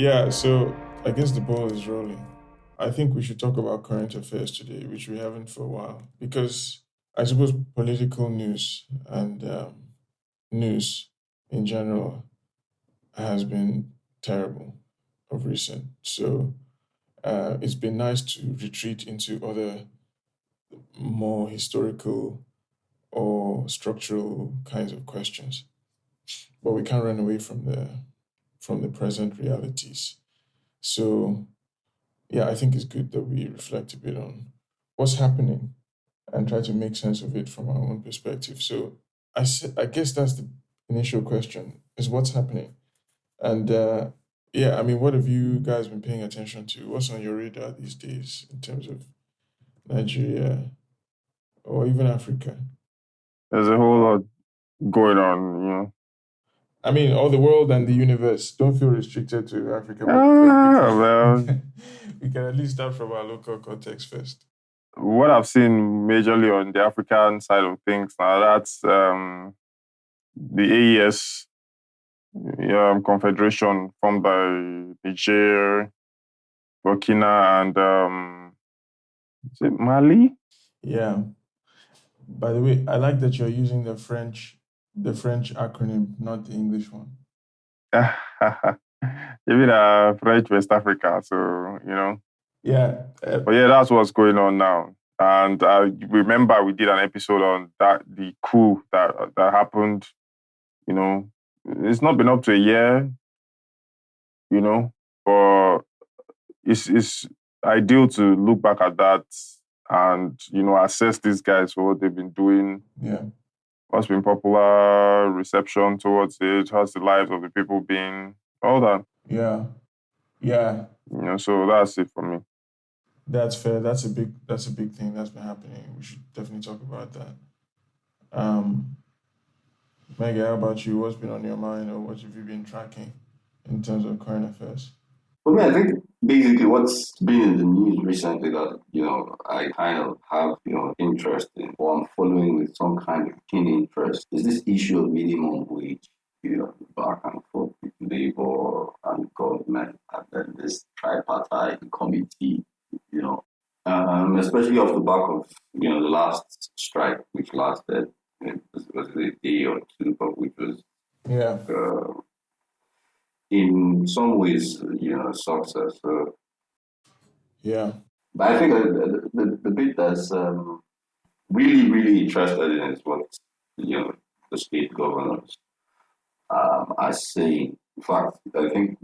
Yeah, so I guess the ball is rolling. I think we should talk about current affairs today, which we haven't for a while, because I suppose political news and news in general has been terrible of recent. So it's been nice to retreat into other more historical or structural kinds of questions, but we can't run away from the present realities. So yeah, I think it's good that we reflect a bit on what's happening and try to make sense of it from our own perspective. So I guess that's the initial question: is what's happening? And yeah, I mean, what have you guys been paying attention to? What's on your radar these days in terms of Nigeria or even Africa? There's a whole lot going on. I mean, all the world and the universe. Don't feel restricted to Africa, but Well, we can at least start from our local context first. what I've seen majorly on the African side of things now, that's the AES confederation formed by Niger, Burkina, and is it Mali? Yeah. By the way, I like that you're using the French acronym, not the English one. Even French West Africa, so. Yeah. But yeah, that's what's going on now. And I remember we did an episode on the coup that happened. You know, it's not been up to a year. But it's ideal to look back at that and assess these guys for what they've been doing. Yeah. What's been popular reception towards it? How's the lives of the people been? All that. Yeah. Yeah. So that's it for me. That's fair. That's a big thing that's been happening. We should definitely talk about that. Um, Maggie, how about you? What's been on your mind or what have you been tracking in terms of current affairs? For me, I think basically what's been in the news recently that, I kind of have, interest in or I'm following with some kind of keen interest is this issue of minimum wage, back and forth with labor and government and then this tripartite committee, especially off the back of, the last strike, which lasted, was a day or two, but which was Yeah. in some ways, success. Yeah. But I think the bit that's really, really interested in is what the state governors are saying. In fact, I think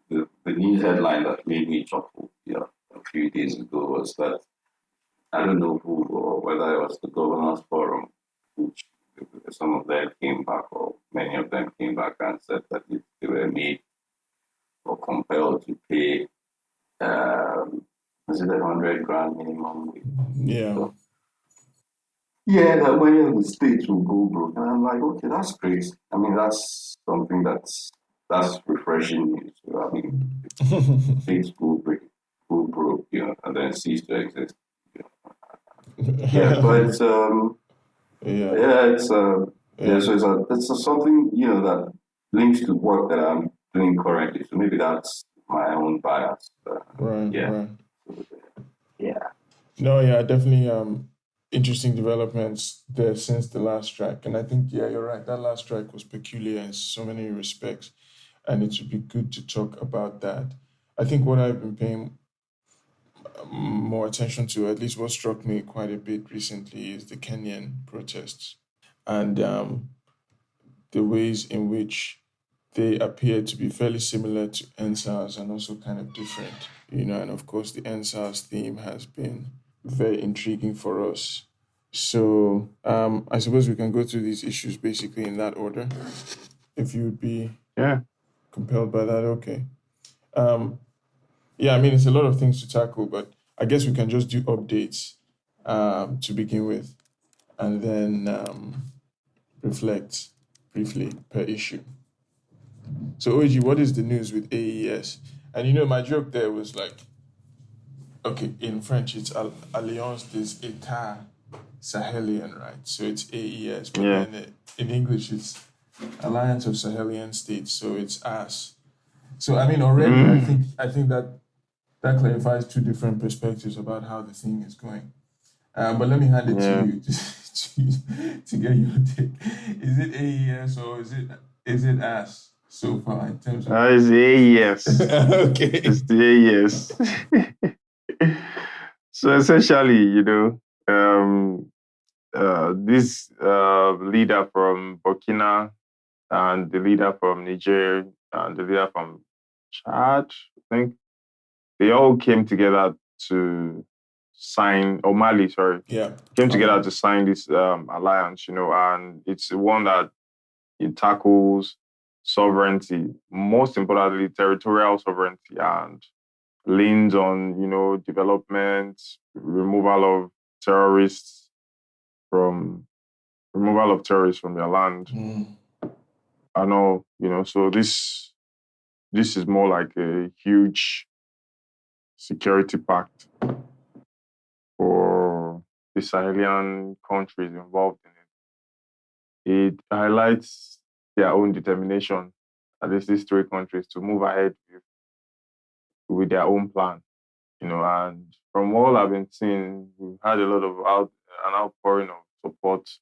the news headline that made me chuckle, a few days ago was that I don't know who or whether it was the governors forum, which some of them came back or many of them came back and said that if they were made or compelled to pay, is it 100 grand minimum wage? Yeah. So, yeah, that many of the states will go broke. And I'm like, okay, that's great. I mean, that's something that's refreshing news. I mean, states go broke, and then cease to exist. Yeah, but it's Yeah. yeah, it's yeah, so it's something that links to work that I'm doing currently. So maybe that's my own bias. Right. Yeah, Right. yeah, No, yeah, definitely interesting developments there since the last strike. And I think, yeah, you're right. That last strike was peculiar in so many respects. And it would be good to talk about that. I think what I've been paying more attention to, at least what struck me quite a bit recently, is the Kenyan protests and the ways in which they appear to be fairly similar to NSAS and also kind of different, and of course the NSAS theme has been very intriguing for us. So I suppose we can go through these issues basically in that order, if you would be Yeah. compelled by that. Okay. Um, yeah, I mean, it's a lot of things to tackle, but I guess we can just do updates to begin with and then reflect briefly per issue. So, OG, what is the news with AES? And my joke there was like, okay, in French, it's Alliance des États Sahelian, right? So it's AES, but Yeah. then in English, it's Alliance of Sahelian States. So it's AS. So I mean, already I think that clarifies two different perspectives about how the thing is going. But let me hand it to Yeah. you to get your take. Is it AES or is it AS so far in terms of? It's the AES. Okay. It's the AES. So essentially, this leader from Burkina and the leader from Niger and the leader from Chad, I think, they all came together to sign, or Mali, sorry, Yeah. came together to sign this alliance, and it's one that it tackles sovereignty, most importantly, territorial sovereignty, and leans on, development, from removal of terrorists from their land. And all, so this is more like a huge security pact for the Sahelian countries involved in it. It highlights their own determination, at least these three countries, to move ahead with their own plan. And from all I've been seeing, we've had a lot of an outpouring of support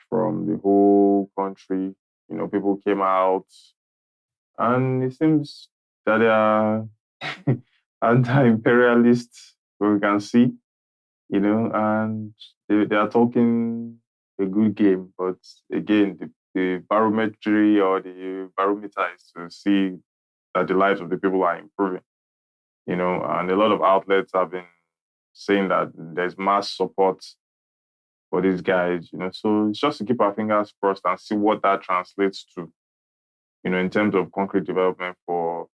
from the whole country. People came out, and it seems that they are anti-imperialist, we can see, and they are talking a good game. But again, the barometry or the barometer is to see that the lives of the people are improving, and a lot of outlets have been saying that there's mass support for these guys, So it's just to keep our fingers crossed and see what that translates to, in terms of concrete development for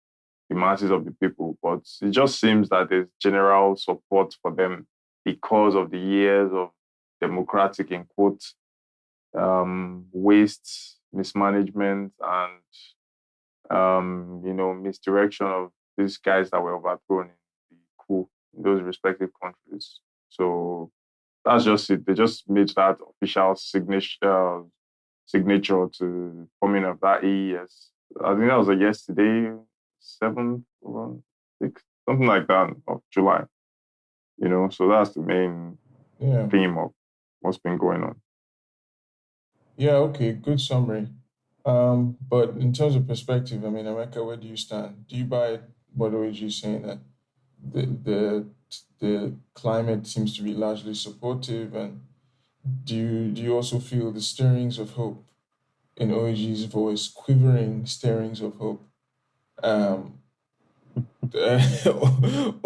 the masses of the people. But it just seems that there's general support for them because of the years of democratic, in quotes, waste, mismanagement, and misdirection of these guys that were overthrown in the coup in those respective countries. So that's just it. They just made that official signature to forming of that AES. I think that was yesterday, 7th or 6th, something like that, of July. So that's the main theme of what's been going on. Yeah, okay, good summary. But in terms of perspective, I mean, Emeka, where do you stand? Do you buy what OAG is saying that the climate seems to be largely supportive, and do you also feel the stirrings of hope in OAG's voice, quivering stirrings of hope? Or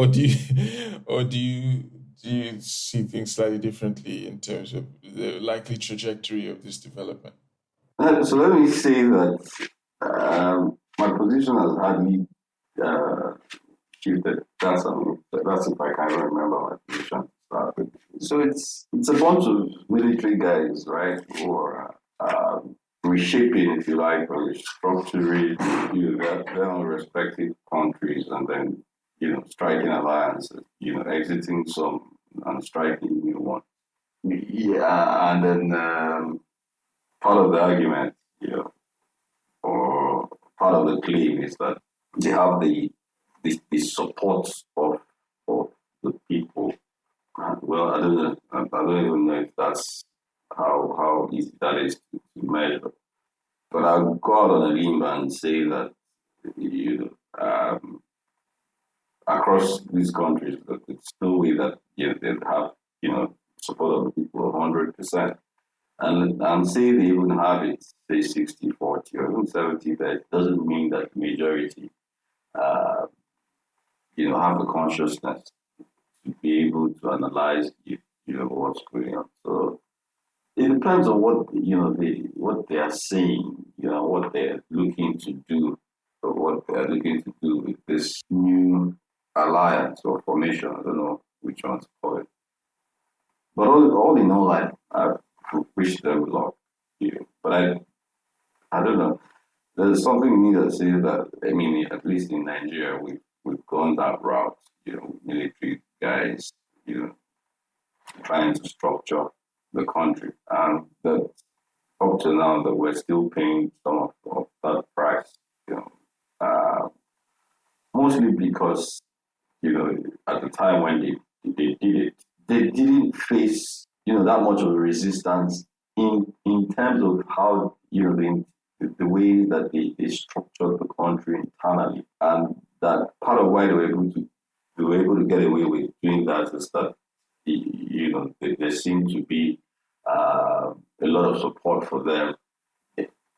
do you see things slightly differently in terms of the likely trajectory of this development? So let me say that my position has hardly shifted. That's if I can remember my position. So it's a bunch of military guys, right, who are reshaping, if you like, or restructuring their own respective countries, and then striking alliances, exiting some and striking new ones. Yeah, and then part of the argument, or part of the claim is that they have the support of the people. Well, I don't know. I don't even know if that's how easy that is to measure. But I'll go out on a limb and say that across these countries, that it's no way that they have support of the people 100%. And say they even have it, say 60-40 or even 70, that doesn't mean that the majority, have the consciousness to be able to analyze, what's going on. So it depends on what what they are saying, what they're looking to do, or what they're looking to do with this new alliance or formation. I don't know which one to call it. But all in all, I wish them luck. But I don't know. There's something in me that says that, I mean, at least in Nigeria, we've gone that route, military guys, trying to structure the country. And that up to now that we're still paying some of that price, mostly because, at the time when they did it, they didn't face, that much of a resistance in terms of how, the way that they structured the country internally. And that part of why they were able to get away with doing that is that, there seemed to be a lot of support for them,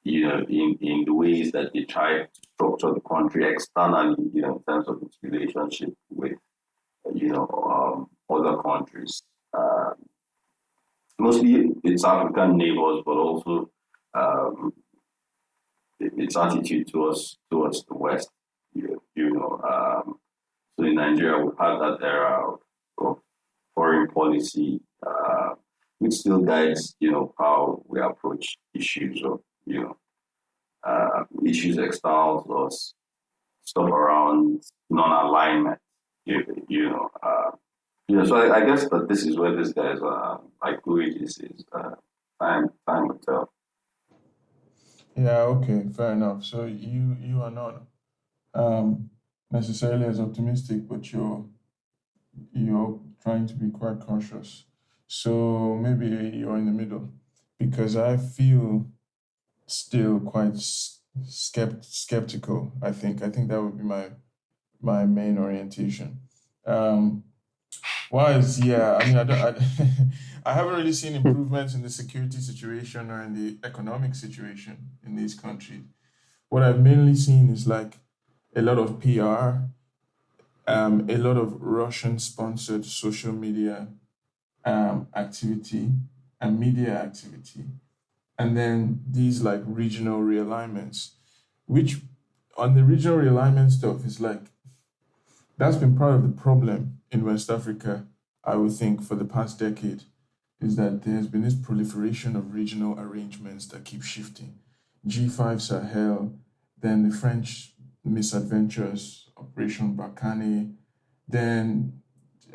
in the ways that they tried to structure the country externally, in terms of its relationship with, other countries. Mostly its African neighbors, but also um, its attitude towards the West. So in Nigeria, we've had that era of foreign policy, which still guides, how we approach issues of, issues external to us, stuff around non-alignment. So I guess that this is where this guy's like who it is time will tell. Yeah, okay, fair enough. So you are not um necessarily as optimistic, but you're trying to be quite cautious. So maybe you're in the middle, because I feel still quite skeptical. I think that would be my main orientation. Um, Why is yeah? I mean, I don't. I haven't really seen improvements in the security situation or in the economic situation in these countries. What I've mainly seen is like a lot of PR, a lot of Russian-sponsored social media activity and media activity, and then these like regional realignments, which on the regional realignment stuff is like that's been part of the problem in West Africa, I would think, for the past decade, is that there has been this proliferation of regional arrangements that keep shifting. G5 Sahel, then the French misadventures, Operation Barkhane, then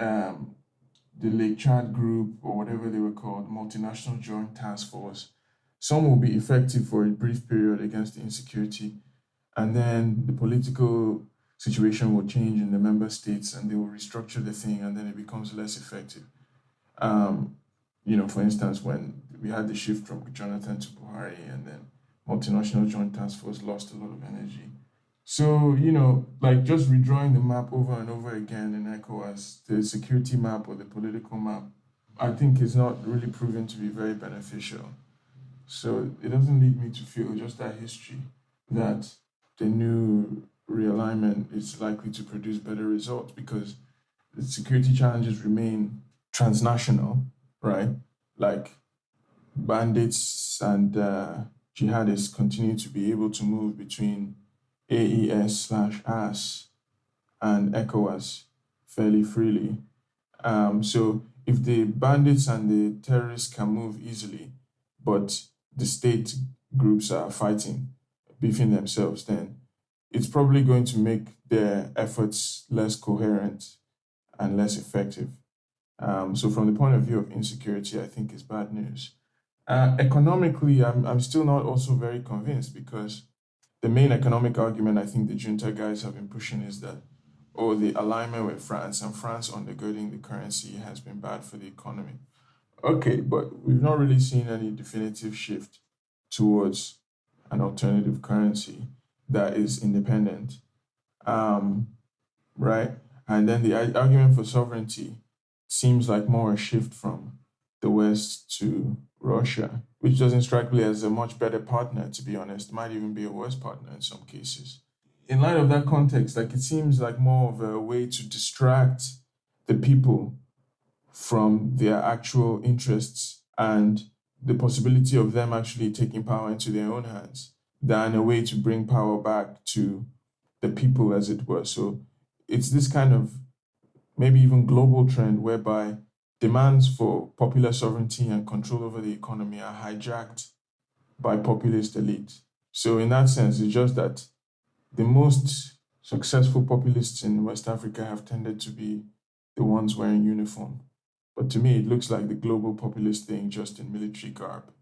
um, the Lake Chad Group, or whatever they were called, Multinational Joint Task Force. Some will be effective for a brief period against the insecurity, and then the political situation will change in the member states and they will restructure the thing and then it becomes less effective. Um, for instance, when we had the shift from Jonathan to Buhari and then multinational joint task force lost a lot of energy. So, like just redrawing the map over and over again in ECOWAS, the security map or the political map, I think is not really proven to be very beneficial. So it doesn't lead me to feel just that history that the new realignment is likely to produce better results, because the security challenges remain transnational, right? Like bandits and jihadists continue to be able to move between AES/AS and ECOWAS fairly freely. So if the bandits and the terrorists can move easily, but the state groups are fighting, beefing themselves, then it's probably going to make their efforts less coherent and less effective. So from the point of view of insecurity, I think it's bad news. Economically, I'm still not also very convinced, because the main economic argument I think the junta guys have been pushing is that, oh, the alignment with France and France undergirding the currency has been bad for the economy. Okay, but we've not really seen any definitive shift towards an alternative currency that is independent, um, right? And then the argument for sovereignty seems like more a shift from the West to Russia, which doesn't strike me as a much better partner, to be honest. Might even be a worse partner in some cases. In light of that context, like it seems like more of a way to distract the people from their actual interests and the possibility of them actually taking power into their own hands, than a way to bring power back to the people, as it were. So it's this kind of maybe even global trend whereby demands for popular sovereignty and control over the economy are hijacked by populist elites. So in that sense, it's just that the most successful populists in West Africa have tended to be the ones wearing uniform. But to me, it looks like the global populist thing, just in military garb.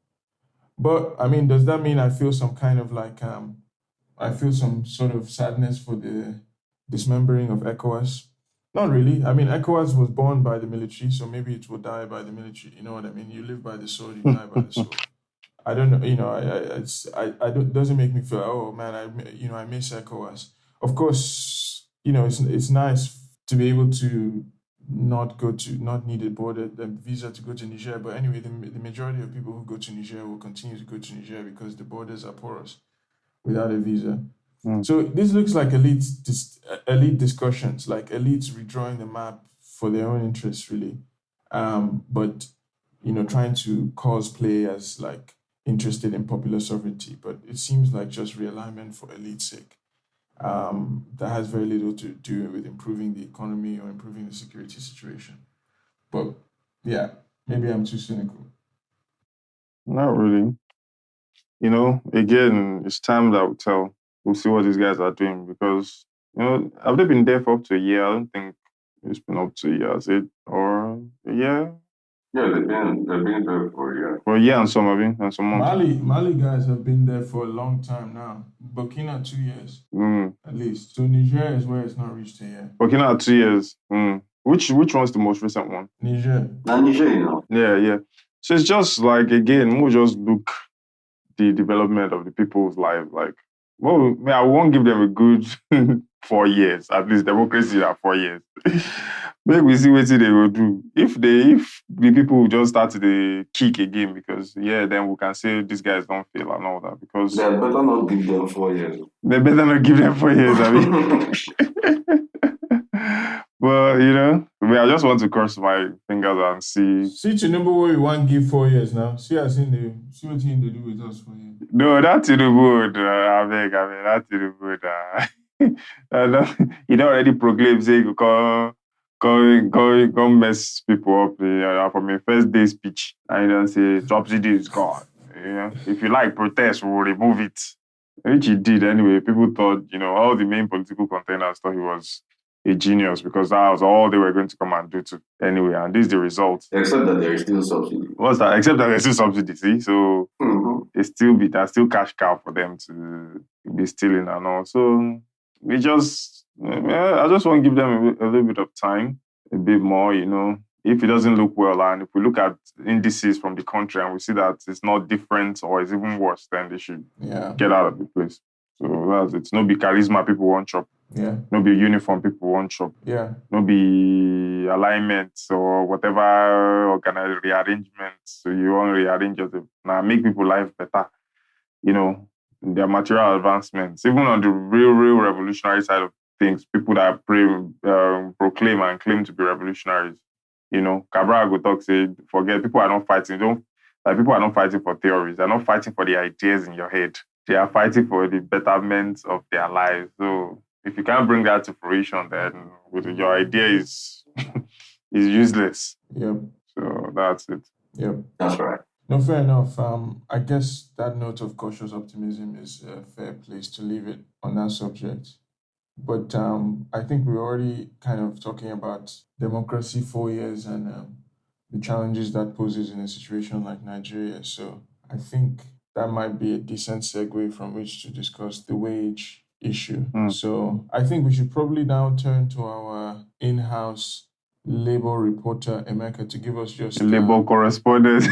But I mean, does that mean I feel some kind of like I feel some sort of sadness for the dismembering of ECOWAS. Not really. I mean, ECOWAS was born by the military, so maybe it will die by the military. You know what I mean? You live by the sword, you die by the sword. I don't know. I don't. Doesn't make me feel. Oh man, I miss ECOWAS. Of course, it's nice to be able to not need the visa to go to Niger. But anyway, the majority of people who go to Niger will continue to go to Niger because the borders are porous without a visa. So this looks like elite discussions, like elites redrawing the map for their own interests, really. But trying to cause players like interested in popular sovereignty. But it seems like just realignment for elite's sake. That has very little to do with improving the economy or improving the security situation. But yeah, maybe I'm too cynical. Not really. Again, it's time that will tell. We'll see what these guys are doing because, have they been there for up to a year? I don't think it's been up to a year, has it? Or a year? Yeah, they've been there for a year. For a year and some months. Mali guys have been there for a long time now. Burkina 2 years, at least. So Niger is where it's not reached a year. Burkina 2 years. Which one's the most recent one? Niger. Niger, Yeah. So it's just like, again, we'll just look the development of the people's life. Like, well, I won't give them a good 4 years. At least democracy are 4 years. Maybe we see what they will do. If the people will just start to kick again, because then we can say these guys don't fail and all that. Because they better not give them 4 years. They better not give them 4 years. I mean. Well, I just want to cross my fingers and see. See to number what we want give 4 years now. See what they do with us for you. No, that's in the wood. I beg, that's in the wood. He already proclaimed saying go mess people up from a first day speech. And he don't say subsidy is gone. If you like protest, we'll remove it. Which he did anyway. People thought, all the main political containers thought he was a genius because that was all they were going to come and do to anyway, and this is the result. Except that there is still subsidy. What's that? Except that there's still subsidy, see? So there's still cash cow for them to be stealing and all. So I just want to give them a little bit of time, a bit more, If it doesn't look well, and if we look at indices from the country and we see that it's not different or it's even worse, then they should get out of the place. So that's it. No be charisma, people want chop. Yeah. No be uniform, people want chop. Yeah. No be alignments or whatever organized rearrangements. So you want to rearrange yourself. Now make people life better. Their material advancements. Even on the real revolutionary side of things, people that proclaim and claim to be revolutionaries. Cabral go talk, say, forget, people are not fighting. People are not fighting for theories. They're not fighting for the ideas in your head. They are fighting for the betterment of their lives. So if you can't bring that to fruition, then your idea is useless. Yep. So that's it. Yep. That's right. No, fair enough. I guess that note of cautious optimism is a fair place to leave it on that subject. But I think we're already kind of talking about democracy 4 years and the challenges that poses in a situation like Nigeria. So I think that might be a decent segue from which to discuss the wage issue. So I think we should probably now turn to our in-house labor reporter, Emeka, to give us just labor correspondent.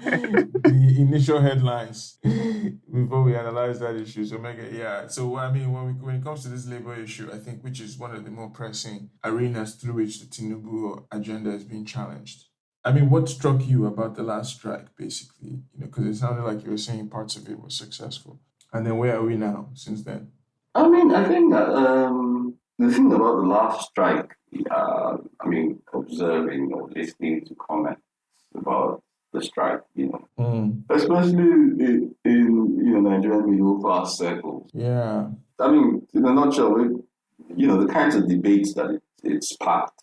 the initial headlines before we analyze that issue. So Emeka, so I mean, when it comes to this labor issue, I think which is one of the more pressing arenas through which the Tinubu agenda is being challenged. I mean, what struck you about the last strike, basically? Because it sounded like you were saying parts of it were successful. And then where are we now since then? I mean, I think that the thing about the last strike, observing or listening to comments about the strike, especially in Nigerian middle class circles. Yeah. I mean, in a nutshell, the kinds of debates that it sparked,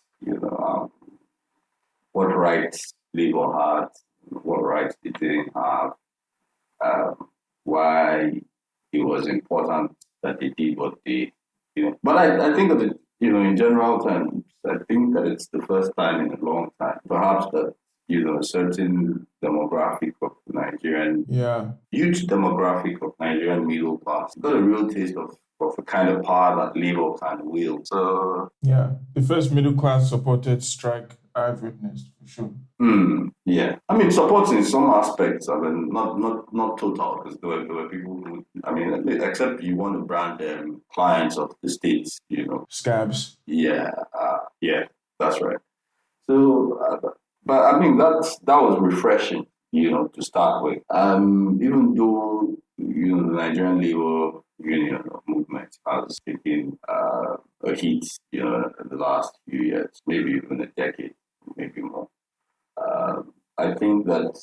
what rights labor had, what rights they didn't have, why it was important that they did what they, But I think that, in general terms, I think that it's the first time in a long time, perhaps that, a certain demographic of Nigerian Yeah. huge demographic of Nigerian middle class. Got a real taste of a kind of power that Labour can wield. So Yeah. The first middle class supported strike I've witnessed, for sure. yeah, I mean, support in some aspects. I mean, not total, because there were people who, I mean, except you want to brand them clients of the states, Scabs. Yeah, yeah, that's right. So, but I mean, that was refreshing, to start with. Even though the Nigerian Labour Union movement has taken a hit, in the last few years, maybe even a decade, maybe more. I think that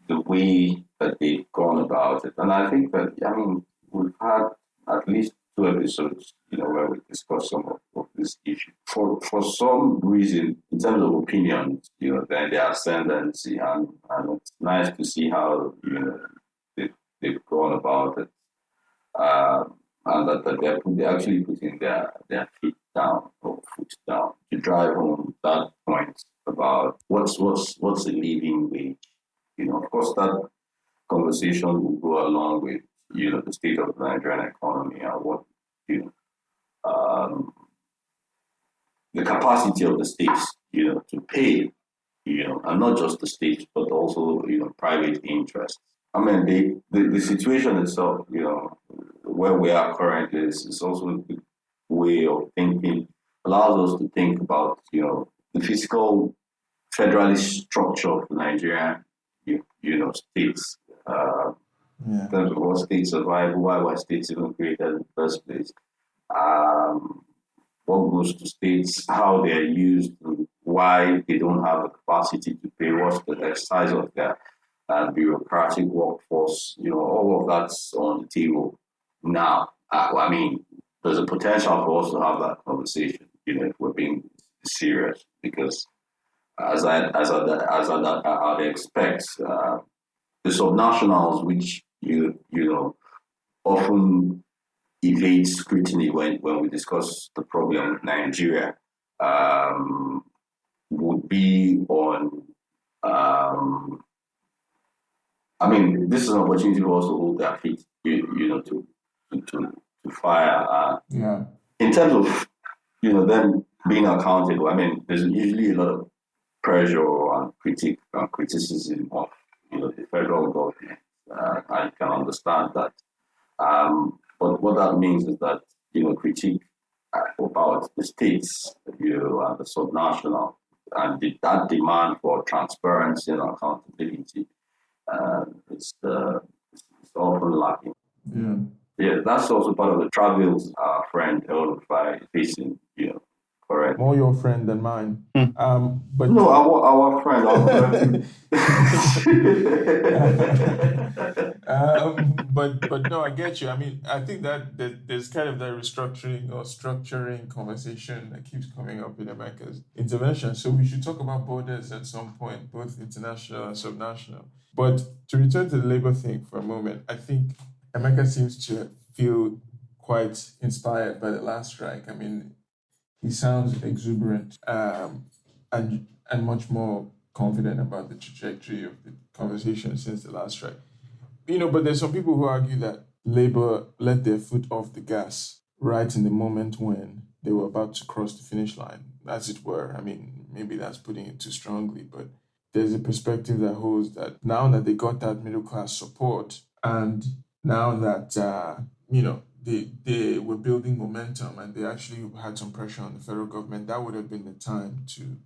the way that they've gone about it, and I think that, I mean, we've had at least 2 episodes, where we discuss some of this issue. For some reason, in terms of opinions, then the ascendancy, and it's nice to see how, they've gone about it. And that they're actually putting their feet down or foot down to drive home that point about what's a living wage. Of course, that conversation will go along with the state of the Nigerian economy and what um, the capacity of the states to pay and not just the states but also private interests. I mean, the situation itself, where we are currently is also a good way of thinking, allows us to think about, the physical federalist structure of Nigeria, states, in terms of what states survive, why were states even created in the first place, what goes to states, how they are used, why they don't have the capacity to pay, what's the size of their bureaucratic workforce, all of that's on the table now. I mean, there's a potential for us to have that conversation, if we're being serious, because I'd expect, the subnationals, which often evade scrutiny when we discuss the problem with Nigeria, would be on. I mean, this is an opportunity for us to hold their feet, to fire. Yeah. In terms of them being accountable, I mean, there's usually a lot of pressure and criticism of the federal government. I can understand that. But what that means is that critique about the states, and the subnational, and that demand for transparency and accountability, it's often lacking. Yeah. Yeah, that's also part of the travails our friend El-Rufai is facing. Correct. More your friend than mine. But no, our friend, but no, I get you. I mean, I think that there's kind of that restructuring or structuring conversation that keeps coming up in America's intervention. So we should talk about borders at some point, both international and subnational. But to return to the labor thing for a moment, I think America seems to feel quite inspired by the last strike. I mean, he sounds exuberant and much more confident about the trajectory of the conversation since the last strike. But there's some people who argue that Labour let their foot off the gas right in the moment when they were about to cross the finish line, as it were. I mean, maybe that's putting it too strongly, but there's a perspective that holds that now that they got that middle class support, and now that they were building momentum and they actually had some pressure on the federal government, that would have been the time to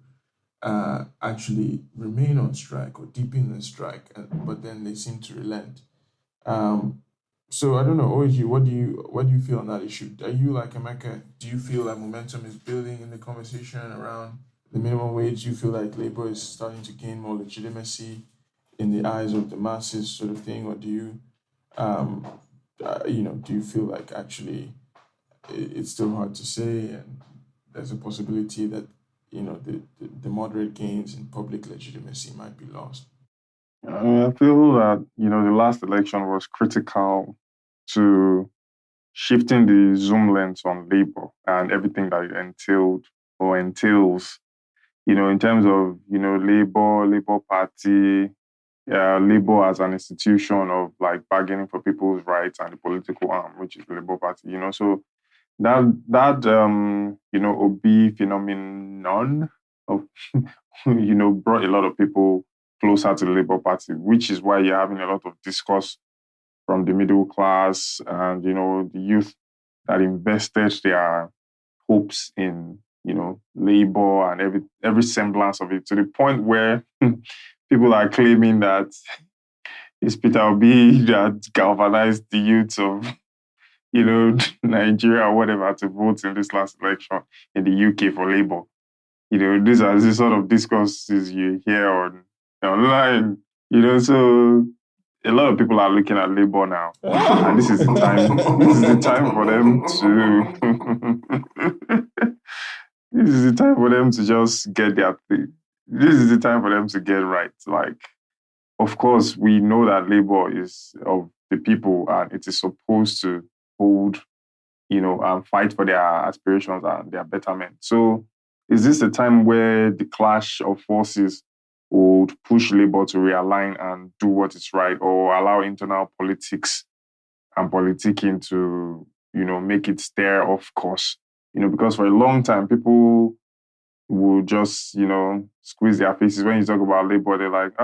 actually remain on strike or deepen the strike, but then they seem to relent. So I don't know, OG, what do you feel on that issue? Are you like Emeka? Do you feel like momentum is building in the conversation around the minimum wage? Do you feel like labor is starting to gain more legitimacy in the eyes of the masses, sort of thing, or do you, do you feel like actually it's still hard to say, and there's a possibility that the moderate gains in public legitimacy might be lost? I feel that the last election was critical to shifting the zoom lens on labor and everything that it entailed or entails in terms of, Labour Party, Labour as an institution of like bargaining for people's rights and the political arm, which is the Labour Party, so that Obi phenomenon of brought a lot of people closer to the Labour Party, which is why you're having a lot of discourse from the middle class and the youth that invested their hopes in Labour and every semblance of it, to the point where people are claiming that it's Peter Obi that galvanized the youth of Nigeria or whatever to vote in this last election in the UK for Labour. These are the sort of discourses you hear online. So a lot of people are looking at Labour now, and this is the time. This is the time for them to. This is the time for them to just get their thing. This is the time for them to get right. Like, of course, we know that Labour is of the people, and it is supposed to hold, and fight for their aspirations and their betterment. So, is this a time where the clash of forces would push Labour to realign and do what is right, or allow internal politics and politicking to, make it steer off course? Because for a long time, people will just, squeeze their faces. When you talk about Labour, they're like,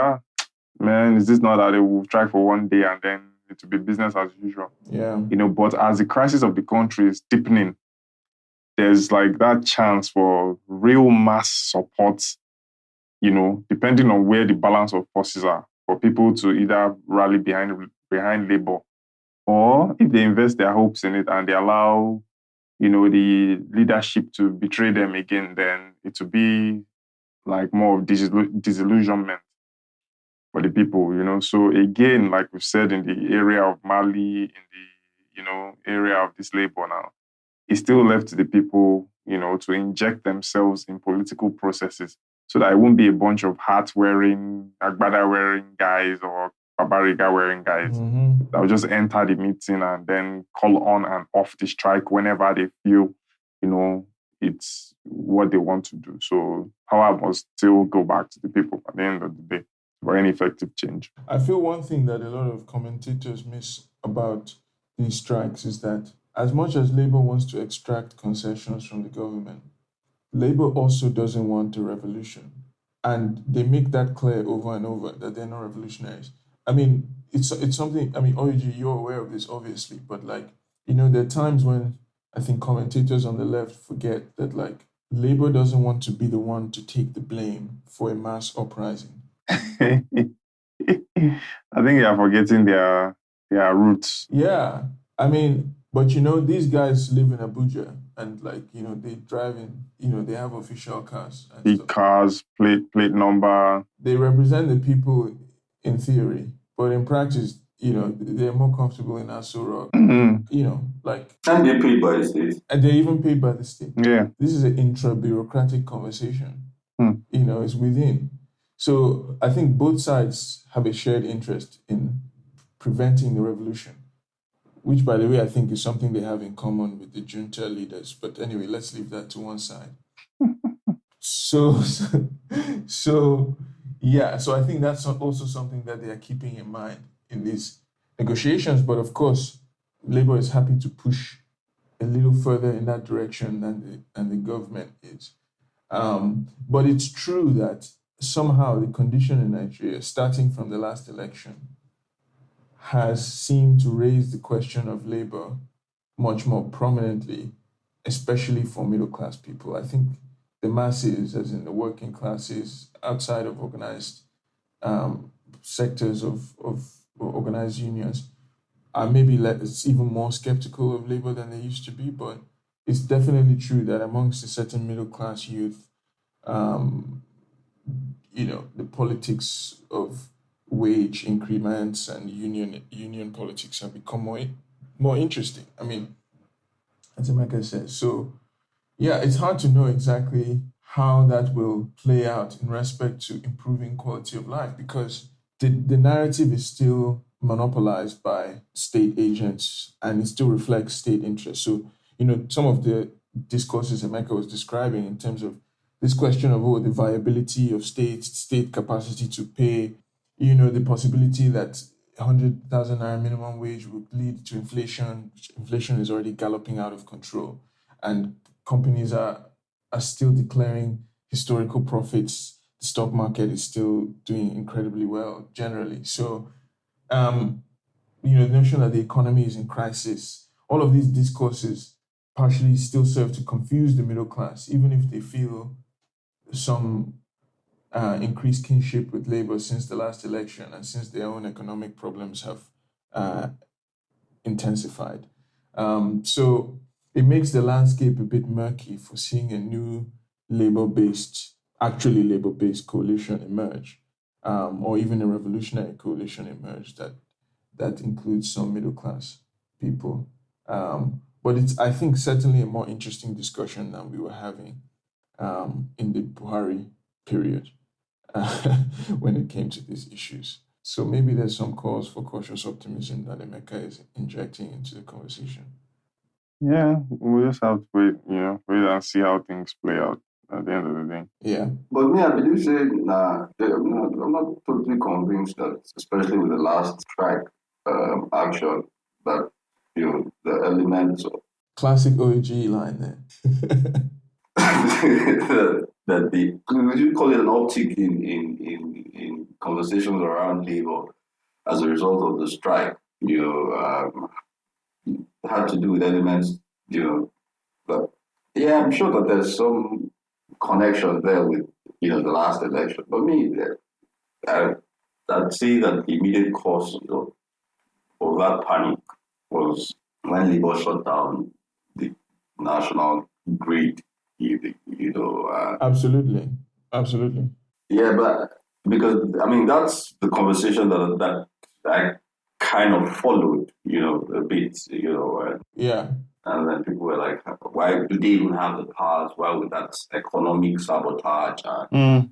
man, is this not that they will try for one day and then it will be business as usual? Yeah. But as the crisis of the country is deepening, there's like that chance for real mass support, depending on where the balance of forces are, for people to either rally behind Labour, or if they invest their hopes in it and they allow, the leadership to betray them again, then it will be like more of disillusionment for the people, So again, like we've said, in the area of Mali, in the, area of this Labour now, it's still left to the people, to inject themselves in political processes so that it won't be a bunch of hat-wearing, agbada-wearing guys or babariga-wearing guys that will just enter the meeting and then call on and off the strike whenever they feel, it's what they want to do. So power must still go back to the people at the end of the day for any effective change. I feel one thing that a lot of commentators miss about these strikes is that as much as Labour wants to extract concessions from the government, Labour also doesn't want a revolution. And they make that clear over and over that they're not revolutionaries. I mean, it's something, OG, you're aware of this, obviously, but there are times when I think commentators on the left forget that, Labour doesn't want to be the one to take the blame for a mass uprising. I think they are forgetting their roots. Yeah. But these guys live in Abuja and they drive in, they have official cars. Big cars, plate number. They represent the people in theory, but in practice, they're more comfortable in Aso Rock. And they're paid by the state. And they're even paid by the state. Yeah. This is an intra-bureaucratic conversation. It's within. So I think both sides have a shared interest in preventing the revolution, which, by the way, I think is something they have in common with the junta leaders. But anyway, let's leave that to one side. So I think that's also something that they are keeping in mind in these negotiations. But of course, Labour is happy to push a little further in that direction than the government is. But it's true that somehow the condition in Nigeria, starting from the last election, has seemed to raise the question of Labour much more prominently, especially for middle-class people. I think the masses, as in the working classes, outside of organized sectors of organized unions, are maybe even more skeptical of Labour than they used to be. But it's definitely true that amongst a certain middle-class youth, the politics of wage increments and union politics have become more interesting. As Emeka says. So, yeah, it's hard to know exactly how that will play out in respect to improving quality of life, because the narrative is still monopolized by state agents and it still reflects state interests. So, some of the discourses Emeka was describing in terms of this question of the viability of state capacity to pay, the possibility that 100,000 naira minimum wage would lead to inflation. Inflation is already galloping out of control, and companies are still declaring historical profits. The stock market is still doing incredibly well generally. So, the notion that the economy is in crisis, all of these discourses partially still serve to confuse the middle class, even if they feel some increased kinship with Labour since the last election and since their own economic problems have intensified. So it makes the landscape a bit murky for seeing a new actually Labour-based coalition emerge, or even a revolutionary coalition emerge that includes some middle-class people. But it's, I think, certainly a more interesting discussion than we were having in the Buhari period when it came to these issues. So maybe there's some cause for cautious optimism that Emeka is injecting into the conversation. Yeah, we'll just have to wait and see how things play out at the end of the day. Yeah. But me, I believe I'm not totally convinced that, especially with the last strike action, that the elements of classic OAG line there. that would you call it an uptick in conversations around labor as a result of the strike? Had to do with elements, but yeah, I'm sure that there's some connection there with the last election. But me, I'd say that the immediate cause of that panic was when Labour shut down the national grid. Absolutely. Yeah, but because that's the conversation that I kind of followed, a bit, Yeah. And then people were like, why do they even have the powers? Why would that economic sabotage? And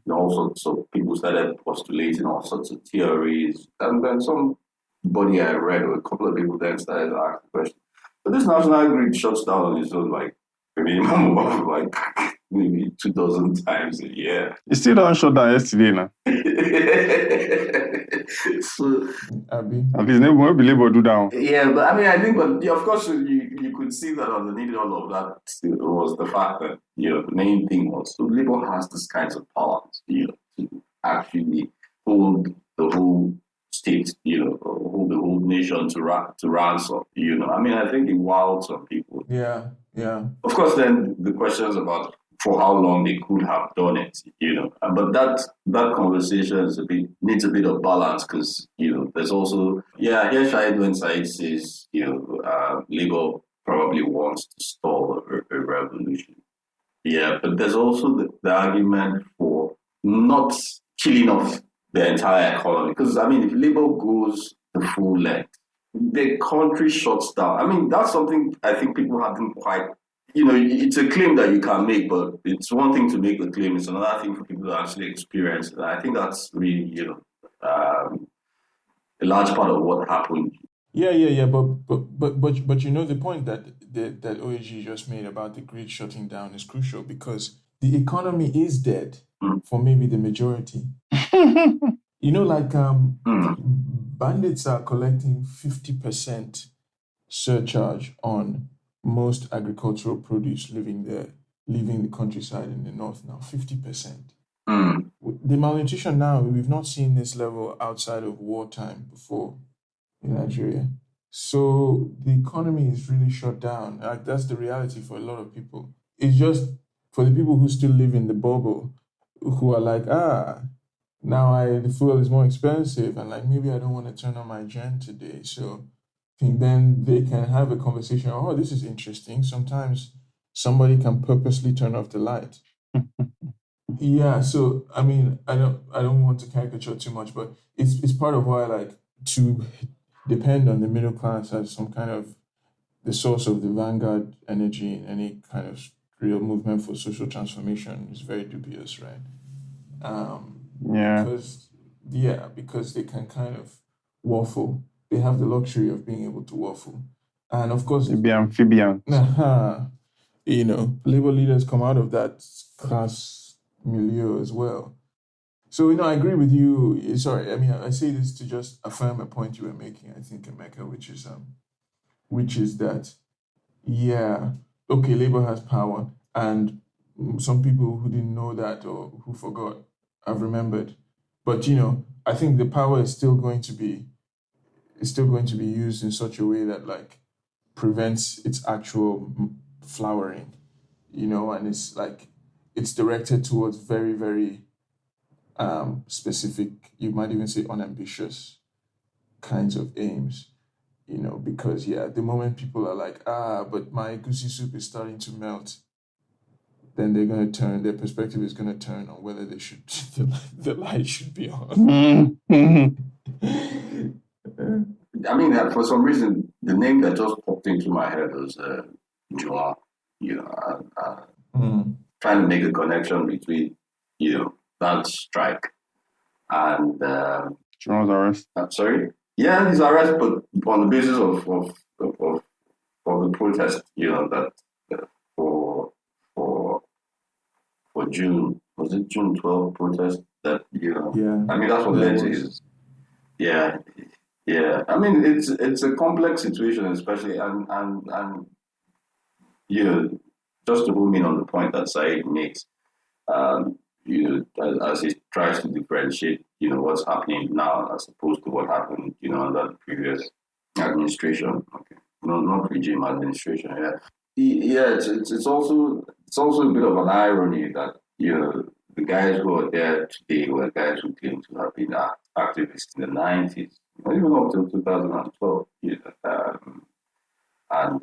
so people started postulating all sorts of theories. And then somebody I read, or a couple of people then started to ask the question. But this national grid shuts down on its own, like, a minimum of like maybe 2,000 times a year. It still don't shut down yesterday now. So, Abby. At least never be able to do that. Yeah, but I think, of course, you could see that underneath all of that was the fact that the main thing was Labour has this kinds of powers, to actually hold the whole state, hold the whole nation to ransom. I think it wowed some people. Yeah. Of course, then the questions about for how long they could have done it, but that conversation needs a bit of balance because there's also here Shahid when Said says Labour probably wants to stall a revolution. Yeah, but there's also the argument for not killing off the entire economy because if Labour goes the full length, the country shuts down. That's something I think people haven't quite. It's a claim that you can make, but it's one thing to make the claim. It's another thing for people to actually experience it. I think that's really, a large part of what happened. Yeah. But the point that OAG just made about the grid shutting down is crucial because the economy is dead for maybe the majority. Bandits are collecting 50% surcharge on most agricultural produce leaving the countryside in the north now, 50%. The malnutrition now, we've not seen this level outside of wartime before in Nigeria. So the economy is really shut down. Like, that's the reality for a lot of people. It's just for the people who still live in the bubble, who are like, now the fuel is more expensive and like maybe I don't want to turn on my gen today. So then they can have a conversation. Oh, this is interesting. Sometimes somebody can purposely turn off the light. Yeah. So I don't want to caricature too much, but it's part of why I like to depend on the middle class as some kind of the source of the vanguard energy in any kind of real movement for social transformation is very dubious, right? Because they can kind of waffle. They have the luxury of being able to waffle. And of course, be amphibian. Labour leaders come out of that class milieu as well. So, I agree with you. Sorry, I mean, I say this to just affirm a point you were making, I think, Emeka, which is that, yeah, okay, Labour has power, and some people who didn't know that or who forgot have remembered. But I think the power is still going to be used in such a way that like prevents its actual flowering, and it's directed towards very, very specific, you might even say unambitious kinds of aims, because the moment people are like, but my goosey soup is starting to melt, then their perspective is going to turn on whether they should, the light should be on. I mean, for some reason, the name that just popped into my head was Joao. Trying to make a connection between, that strike and Joao's arrest. I'm sorry. Yeah, his arrest, but on the basis of the protest, that for June, was it June 12th protest? That Yeah. I mean, that's what led to his. Yeah, yeah. I mean, it's a complex situation, especially and just to home in on the point that Said makes, as he tries to differentiate, what's happening now as opposed to what happened, under the previous administration. Okay, no, not regime administration. Yeah, yeah. It's also a bit of an irony that the guys who are there today were guys who claim to have been activists in the 90s, even up till 2012. And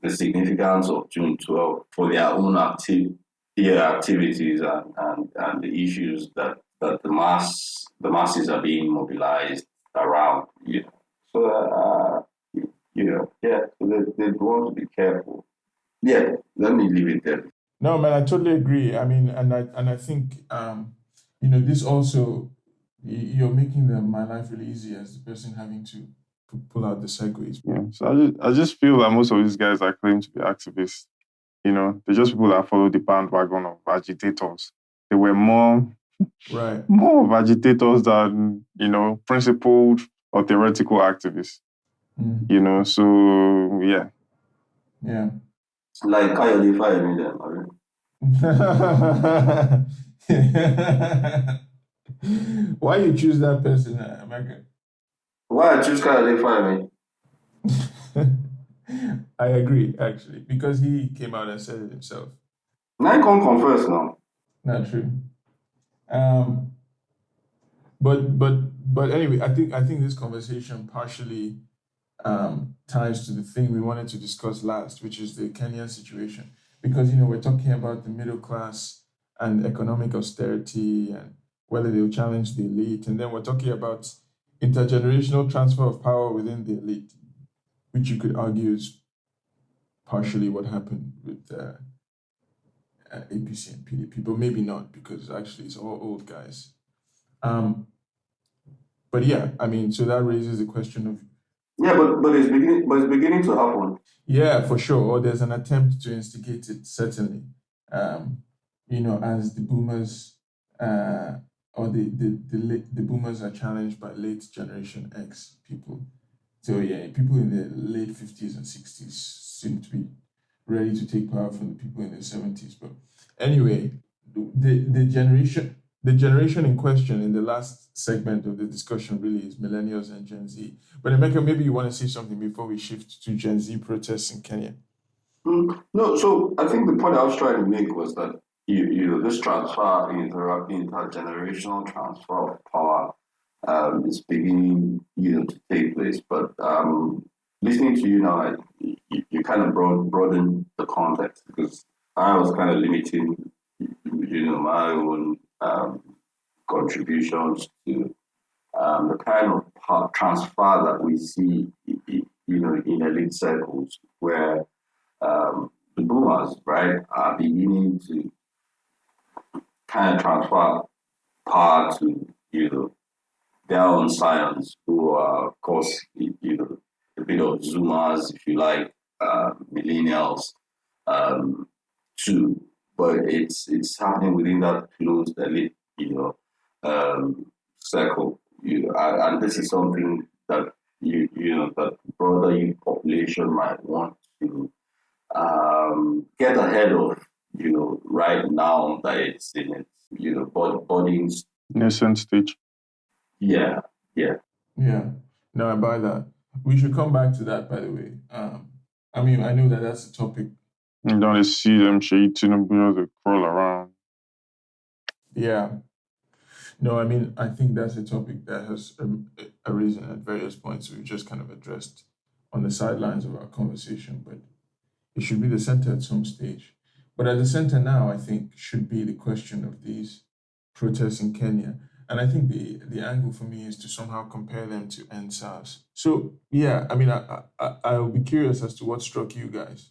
the significance of June 12 for their own activities and the issues that the masses are being mobilized around. So they want to be careful. Yeah, let me leave it there. No, man, I totally agree. I mean, and I think this also, you're making my life really easy as the person having to pull out the segues. Yeah. So I just feel that most of these guys that claim to be activists, they're just people that follow the bandwagon of agitators. They were more of agitators than, principled or theoretical activists. So yeah. Yeah. Like Kayode Fayemi then. Why you choose that person, America? Why I choose Kayode Fayemi? I agree, actually, because he came out and said it himself. Now I can't confess now. Not true. But anyway, I think this conversation partially ties to the thing we wanted to discuss last, which is the Kenyan situation. Because we're talking about the middle class and economic austerity and whether they'll challenge the elite, and then we're talking about intergenerational transfer of power within the elite, which you could argue is partially what happened with APC and PDP, but maybe not, because actually it's all old guys. But yeah, I mean, so that raises the question of but it's beginning to happen. Yeah, for sure. Or there's an attempt to instigate it, certainly. As the boomers or the boomers are challenged by late generation X people. So yeah, people in the late 50s and 60s seem to be ready to take power from the people in the 70s. But anyway, the generation in question in the last segment of the discussion really is millennials and Gen Z. But Emeka, maybe you want to say something before we shift to Gen Z protests in Kenya. No, so I think the point I was trying to make was that this transfer, intergenerational transfer of power, is beginning to take place. But listening to you now, you kind of broaden the context, because I was kind of limiting my own contributions to the kind of transfer that we see in elite circles, where the boomers, right, are beginning to kind of transfer power to their own scions, who are, of course, a bit of Zoomers, if you like, millennials, to but it's happening within that closed elite, circle. And this is something that that broader youth population might want to get ahead of, right now that it's in its, budding. Nascent stage. Yeah, yeah. Yeah, no, I buy that. We should come back to that, by the way. I mean, I know that that's a topic. You don't see them shade they crawl around. Yeah. No, I mean, I think that's a topic that has arisen at various points. We've just kind of addressed on the sidelines of our conversation, but it should be the center at some stage. But at the center now, I think, should be the question of these protests in Kenya. And I think the angle for me is to somehow compare them to NSAS. So yeah, I mean, I'll be curious as to what struck you guys,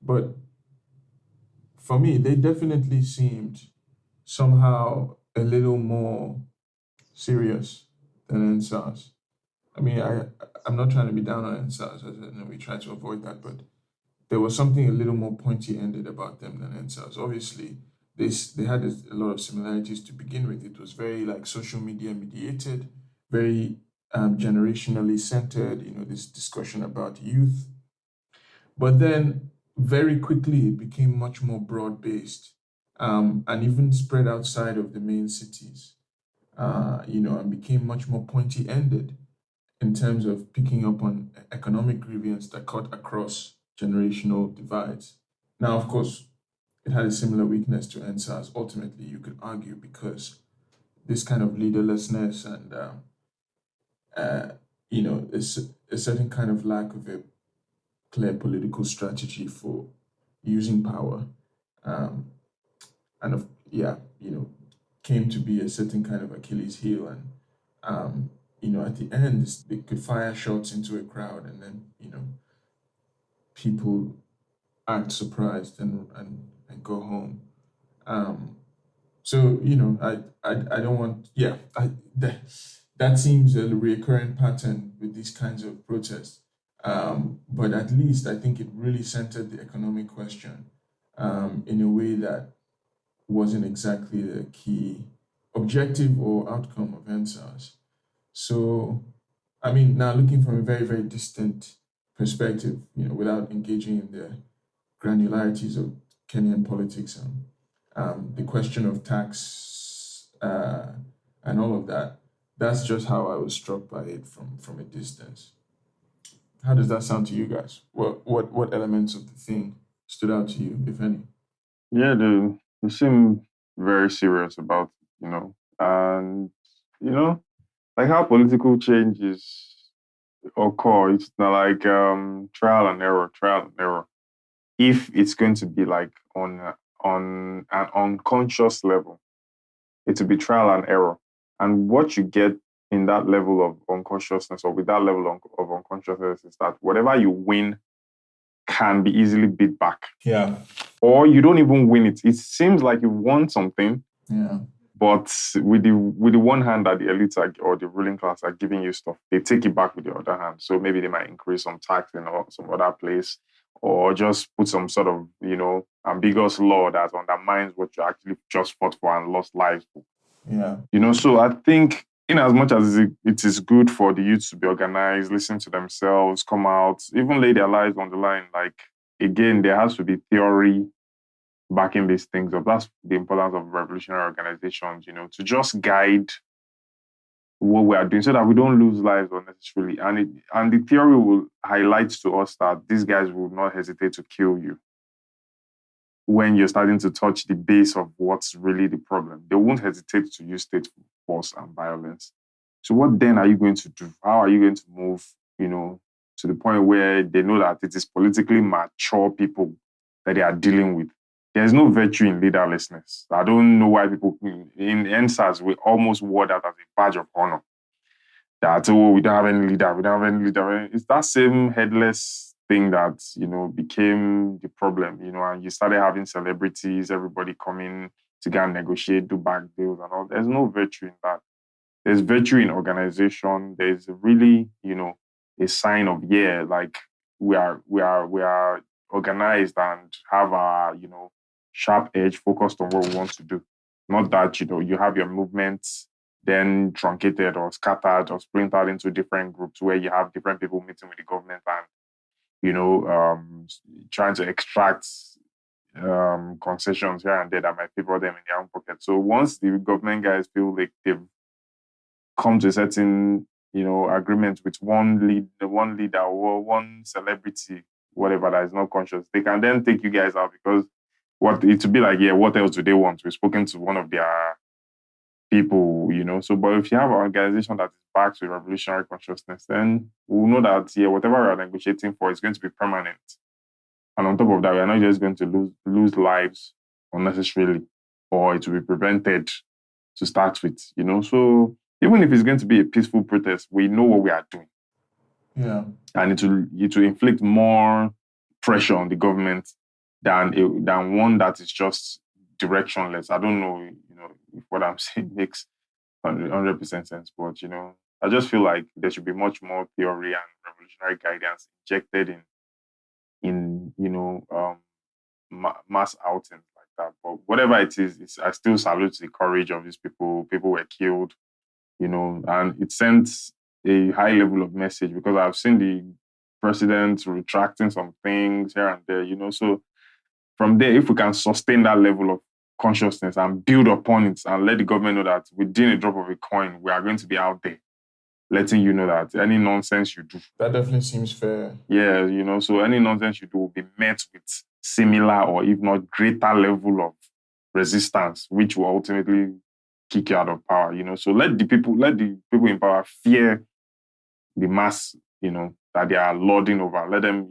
but for me, they definitely seemed somehow a little more serious than NSAS. I mean, I'm not trying to be down on NSAS, as I know we try to avoid that, but there was something a little more pointy-ended about them than NSAS. Obviously, they had a lot of similarities to begin with. It was very like social media mediated, very generationally centered. This discussion about youth, but then very quickly it became much more broad-based, and even spread outside of the main cities. And became much more pointy-ended in terms of picking up on economic grievance that cut across generational divides. Now, of course, it had a similar weakness to NSAS. Ultimately, you could argue because this kind of leaderlessness and a certain kind of lack of a clear political strategy for using power, um, and came to be a certain kind of Achilles heel. And at the end, they could fire shots into a crowd, and then people act surprised and go home. Um, so I don't want that seems a recurrent pattern with these kinds of protests. But at least I think it really centered the economic question in a way that wasn't exactly the key objective or outcome of NSAS. So, I mean, now looking from a very, very distant perspective, without engaging in the granularities of Kenyan politics and the question of tax and all of that, that's just how I was struck by it from a distance. How does that sound to you guys? What elements of the thing stood out to you, if any? Yeah, they seem very serious about and you know, like how political changes occur. It's not like trial and error. If it's going to be like on an unconscious level, it will be trial and error. And what you get in that level of unconsciousness or with that level of unconsciousness is that whatever you win can be easily beat back. Yeah. Or you don't even win it. It seems like you won something. Yeah. But with the one hand that the elites or the ruling class are giving you stuff, they take it back with the other hand. So maybe they might increase some tax in some other place, or just put some sort of ambiguous law that undermines what you actually just fought for and lost lives for. Yeah. So I think in as much as it is good for the youth to be organized, listen to themselves, come out, even lay their lives on the line, like again, there has to be theory backing these things up. That's the importance of revolutionary organizations, to just guide what we are doing so that we don't lose lives unnecessarily. And the theory will highlight to us that these guys will not hesitate to kill you when you're starting to touch the base of what's really the problem. They won't hesitate to use state force and violence. So what then are you going to do? How are you going to move, to the point where they know that it is politically mature people that they are dealing with? There's no virtue in leaderlessness. I don't know why people in NSAS, we almost wore that as a badge of honor. That, we don't have any leader. It's that same headless thing that, became the problem, and you started having celebrities, everybody coming to go and negotiate, do back deals and all. There's no virtue in that. There's virtue in organization. There's really, a sign of, like we are organized and have our, sharp edge, focused on what we want to do. Not that, you have your movements then truncated or scattered or splintered into different groups where you have different people meeting with the government and, trying to extract concessions here and there that might favor them in their own pocket. So once the government guys feel like they've come to a certain, agreement with one leader or one celebrity, whatever, that is not conscious, they can then take you guys out because it would be like, what else do they want? We've spoken to one of their people, So, but if you have an organization that is backed with revolutionary consciousness, then we'll know that, whatever we're negotiating for is going to be permanent. And on top of that, we're not just going to lose lives unnecessarily, or it will be prevented to start with, So even if it's going to be a peaceful protest, we know what we are doing. Yeah. And it will inflict more pressure on the government than one that is just directionless. I don't know, if what I'm saying makes 100% sense, but I just feel like there should be much more theory and revolutionary guidance injected in mass outings like that. But whatever it is, I still salute the courage of these people. People were killed, and it sends a high level of message because I've seen the president retracting some things here and there, So from there, if we can sustain that level of consciousness and build upon it and let the government know that within a drop of a coin, we are going to be out there, letting you know that any nonsense you do. That definitely seems fair. Yeah, so any nonsense you do will be met with similar or if not greater level of resistance, which will ultimately kick you out of power, So let the people in power fear the mass, that they are lording over. Let them,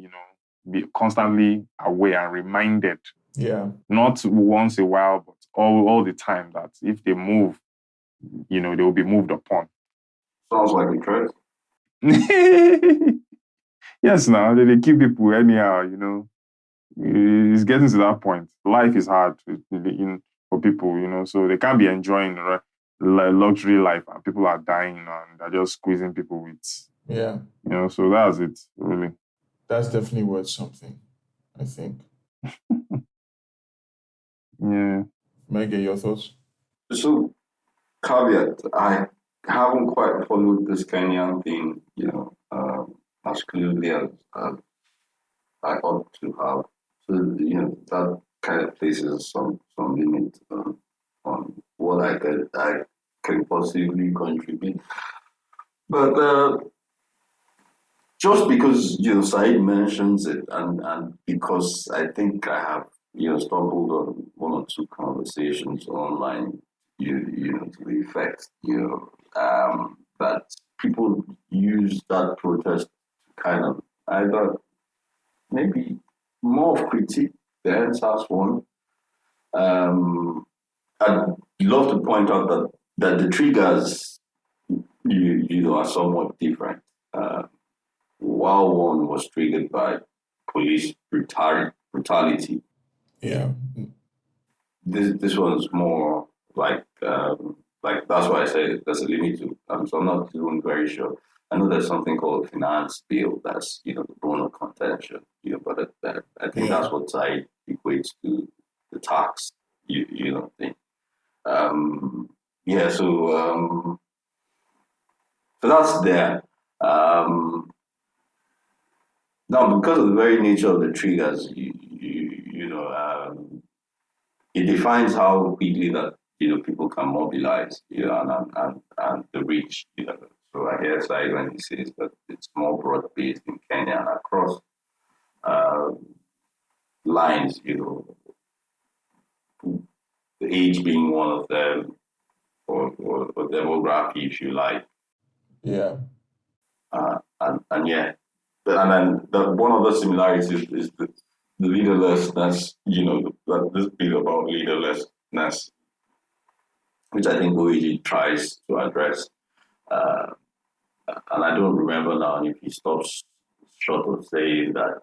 be constantly aware and reminded. Yeah. Not once a while, but all the time that if they move, they will be moved upon. Sounds like a threat. Yes, now they kill people anyhow, It's getting to that point. Life is hard for people, so they can't be enjoying luxury life and people are dying and they're just squeezing people with. Yeah. So that's it, really. That's definitely worth something, I think. Yeah. May I get your thoughts? So, caveat, I haven't quite followed this Kenyan thing, as clearly as I ought to have. So, that kind of places some limit on what I can possibly contribute. But just because Said mentions it, and because I think I have stumbled on one or two conversations online, to the effect that people use that protest to kind of either maybe more of critique the NSAS one. I'd love to point out that the triggers are somewhat different. While one was triggered by police brutality, Yeah. this one's more like that's why I say there's a limit to. So I'm not even very sure. I know there's something called a finance bill that's the bone of contention. But I think that's what side equates to the tax. Thing. Yeah. So that's there. Now, because of the very nature of the triggers, it defines how quickly that people can mobilize, and the reach. So I hear Said when he says that it's more broad based in Kenya and across lines. The age being one of them, or demography, if you like. Yeah. And yeah. And then one of the similarities is the leaderlessness, this bit about leaderlessness, which I think OEG tries to address. And I don't remember now if he stops short of saying that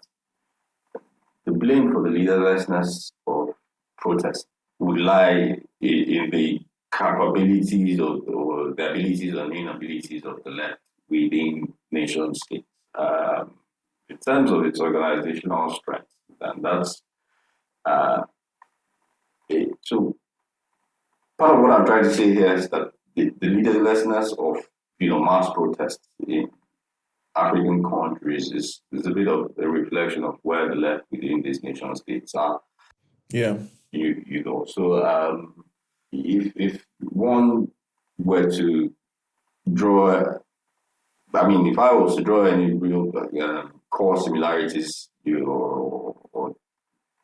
the blame for the leaderlessness of protest would lie in the capabilities or the abilities and inabilities of the left within nation states. In terms of its organizational strength, and that's So part of what I'm trying to say here is that the leaderlessness of mass protests in African countries is a bit of a reflection of where the left within these nation states are. Yeah. So if one were to draw, I mean, if I was to draw any real core similarities, or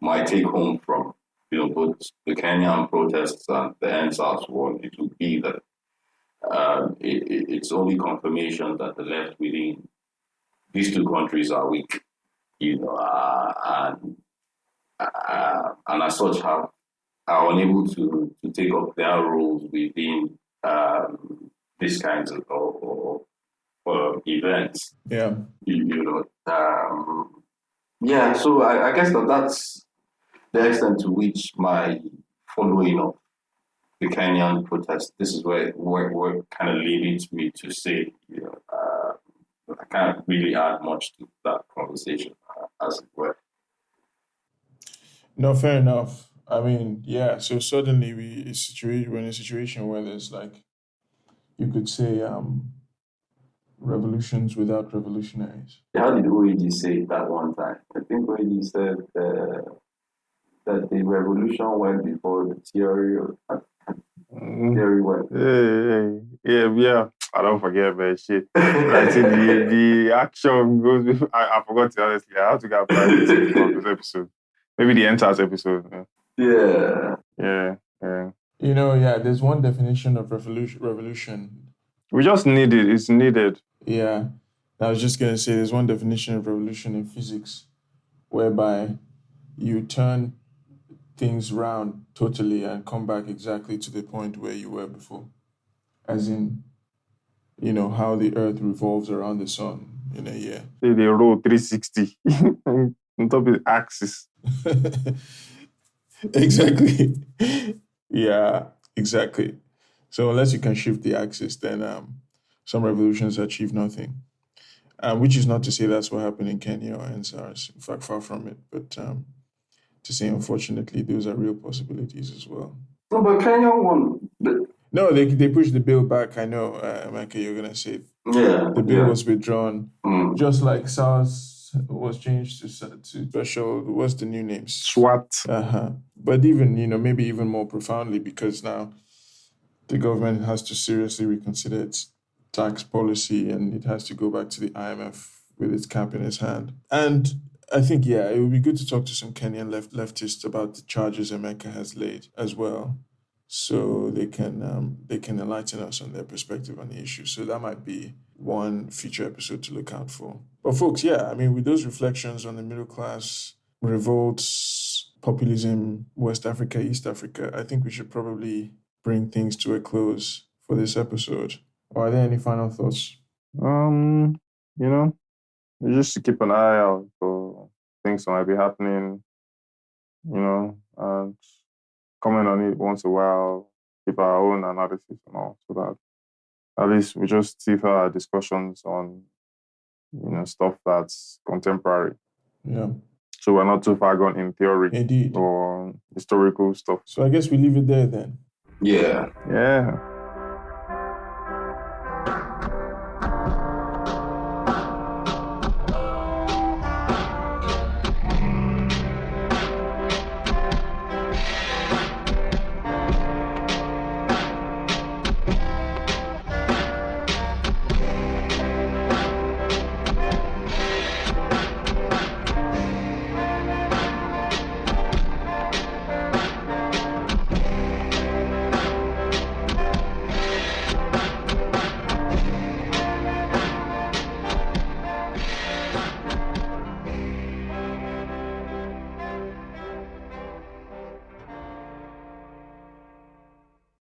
my take home from both the Kenyan protests and the NSAS one, it would be that it's only confirmation that the left within these two countries are weak, and as such are unable to take up their roles within these kinds of events. Yeah. So I guess that's the extent to which my following of the Kenyan protest. This is where kind of leads me to say, I can't really add much to that conversation, as it were. No, fair enough. I mean, yeah. So suddenly we're in a situation where there's like, you could say, revolutions without revolutionaries. How did OAG say it that one time? I think OAG said that the revolution went before the theory. Theory went. Yeah. I don't forget, man. Shit. I think the action goes before. I forgot it, honestly. I have to get back to this episode. Maybe the entire episode. Yeah. There's one definition of revolution. We just need it. It's needed. Yeah. I was just going to say there's one definition of revolution in physics whereby you turn things round totally and come back exactly to the point where you were before. As in, how the earth revolves around the sun in a year. They roll 360 on top of the axis. Exactly. Yeah, exactly. So unless you can shift the axis, then some revolutions achieve nothing. Which is not to say that's what happened in Kenya or NSARS. In fact, far from it. But to say, unfortunately, those are real possibilities as well. No, but Kenya won. No, they pushed the bill back. I know, Mike, you're going to say. Yeah. The bill was withdrawn. Just like SARS was changed to special, what's the new name? SWAT. But even, maybe even more profoundly, because now the government has to seriously reconsider its tax policy and it has to go back to the IMF with its cap in its hand. And I think, it would be good to talk to some Kenyan leftists about the charges Emeka has laid as well, so they can enlighten us on their perspective on the issue. So that might be one future episode to look out for. But folks, with those reflections on the middle class, revolts, populism, West Africa, East Africa, I think we should probably bring things to a close for this episode. Or are there any final thoughts? Just to keep an eye out for things that might be happening, and comment on it once in a while, keep our own analysis and all, so that at least we just see our discussions on, stuff that's contemporary. Yeah. So we're not too far gone in theory. Indeed. Or historical stuff. So I guess we leave it there then. Yeah. Yeah.